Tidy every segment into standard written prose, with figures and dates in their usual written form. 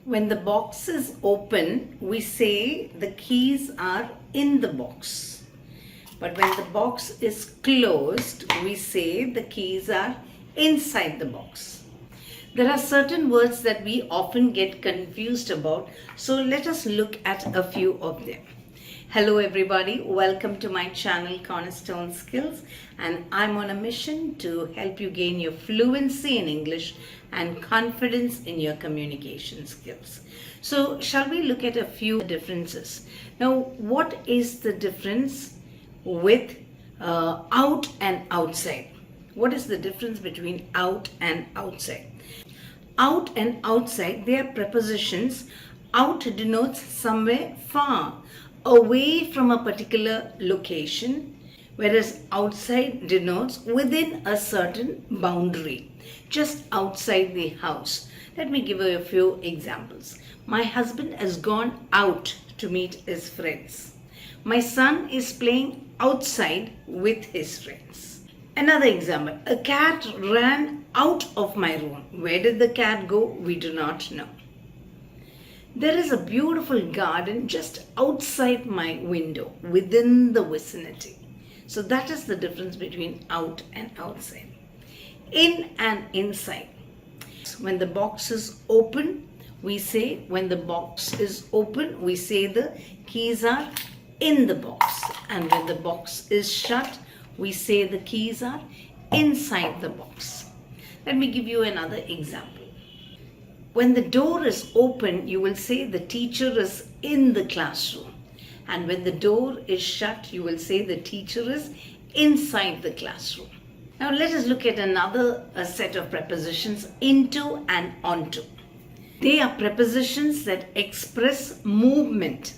When the box is open, we say the keys are in the box. But when the box is closed, we say the keys are inside the box. There are certain words that we often get confused about, so let us look at a few of them. Hello everybody, welcome to my channel Cornerstone Skills, and I'm on a mission to help you gain your fluency in English and confidence in your communication skills. So shall we look at a few differences? Now, what is the difference with out and outside? What is the difference between out and outside? Out and outside, they are prepositions. Out denotes somewhere far away from a particular location, whereas outside denotes within a certain boundary, just outside the house. Let me give you a few examples. My husband has gone out to meet his friends. My son is playing outside with his friends. Another example, a cat ran out of my room. Where did the cat go? We do not know. There is a beautiful garden just outside my window, within the vicinity. So that is the difference between out and outside. In and inside. When the box is open, we say the keys are in the box. And when the box is shut, we say the keys are inside the box. Let me give you another example. When the door is open, you will say the teacher is in the classroom. And when the door is shut, you will say the teacher is inside the classroom. Now let us look at another set of prepositions, into and onto. They are prepositions that express movement.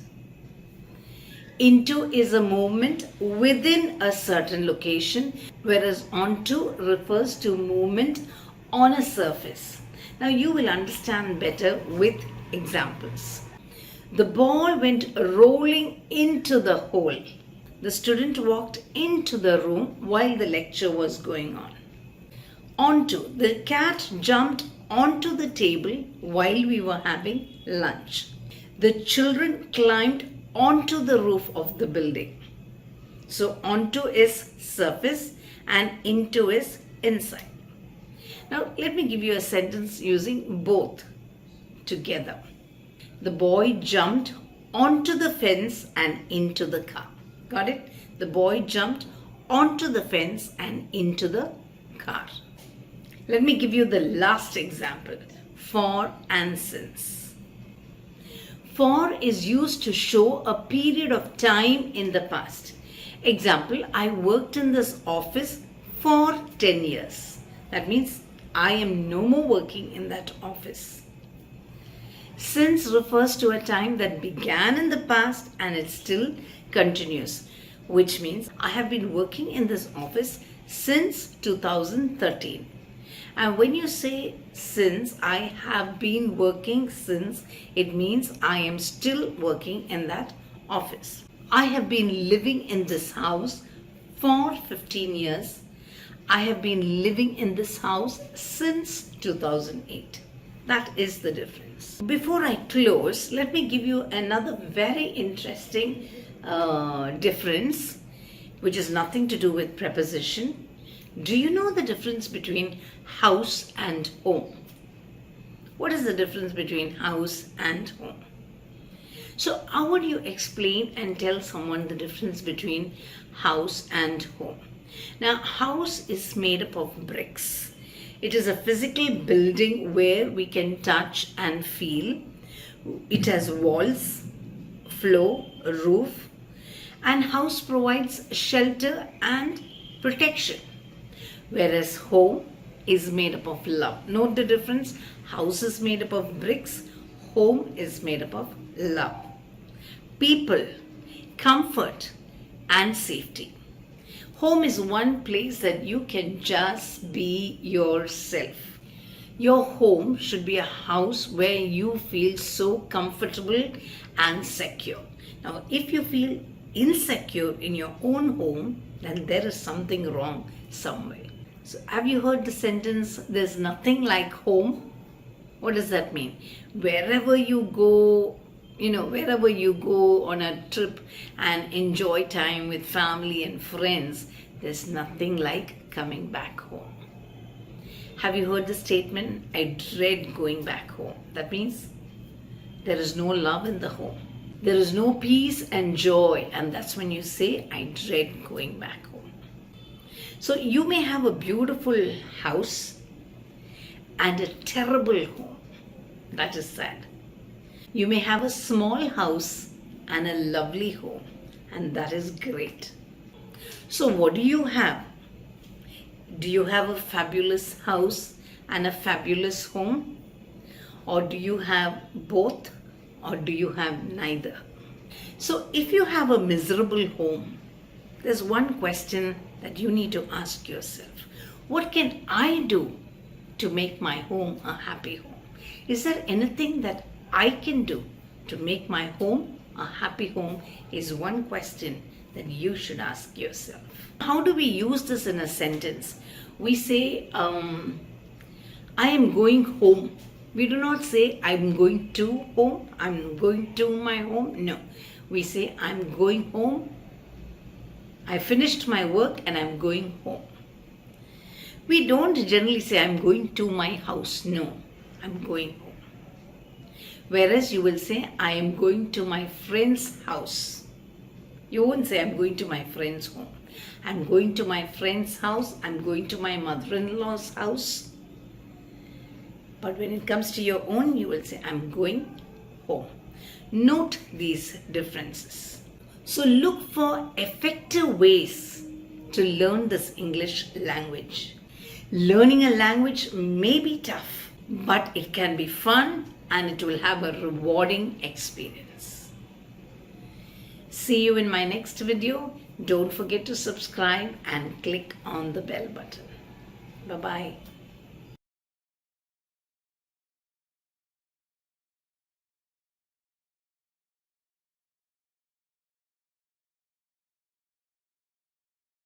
Into is a movement within a certain location, whereas onto refers to movement on a surface. Now you will understand better with examples. The ball went rolling into the hole. The student walked into the room while the lecture was going on. Onto, the cat jumped onto the table while we were having lunch. The children climbed onto the roof of the building. So onto is surface and into is inside. Now let me give you a sentence using both together. The boy jumped onto the fence and into the car. Got it? The boy jumped onto the fence and into the car. Let me give you the last example. For and since. For is used to show a period of time in the past. Example, I worked in this office for 10 years. That means I am no more working in that office. Since refers to a time that began in the past and it still continues, which means I have been working in this office since 2013. And when you say since, I have been working since, it means I am still working in that office. I have been living in this house for 15 years. I have been living in this house since 2008. That is the difference. Before I close, let me give you another very interesting difference, which is nothing to do with preposition. Do you know the difference between house and home? What is the difference between house and home? So how would you explain and tell someone the difference between house and home? Now, house is made up of bricks. It is a physical building where we can touch and feel. It has walls, floor, roof, and house provides shelter and protection. Whereas home is made up of love. Note the difference. House is made up of bricks. Home is made up of love. People, comfort, and safety. Home is one place that you can just be yourself. Your home should be a house where you feel so comfortable and secure. Now, if you feel insecure in your own home, then there is something wrong somewhere. So have you heard the sentence, there's nothing like home? What does that mean? Wherever you go, wherever you go on a trip and enjoy time with family and friends, there's nothing like coming back home. Have you heard the statement, I dread going back home? That means there is no love in the home. There is no peace and joy, and that's when you say, I dread going back home. So you may have a beautiful house and a terrible home. That is sad. You may have a small house and a lovely home, and that is great. So what do you have? Do you have a fabulous house and a fabulous home? Or do you have both? Or do you have neither? So if you have a miserable home, there's one question that you need to ask yourself. What can I do to make my home a happy home? Is there anything that I can do to make my home a happy home? Is one question that you should ask yourself. How do we use this in a sentence? We say, I am going home. We do not say, I'm going to home, I'm going to my home. No, we say, I'm going home. I finished my work and I'm going home. We don't generally say, I'm going to my house. No, I'm going home. Whereas you will say, I am going to my friend's house. You won't say, I'm going to my friend's home. I'm going to my friend's house. I'm going to my mother-in-law's house. But when it comes to your own, you will say, I'm going home. Note these differences. So look for effective ways to learn this English language. Learning a language may be tough, but it can be fun and it will have a rewarding experience. See you in my next video. Don't forget to subscribe and click on the bell button. Bye-bye.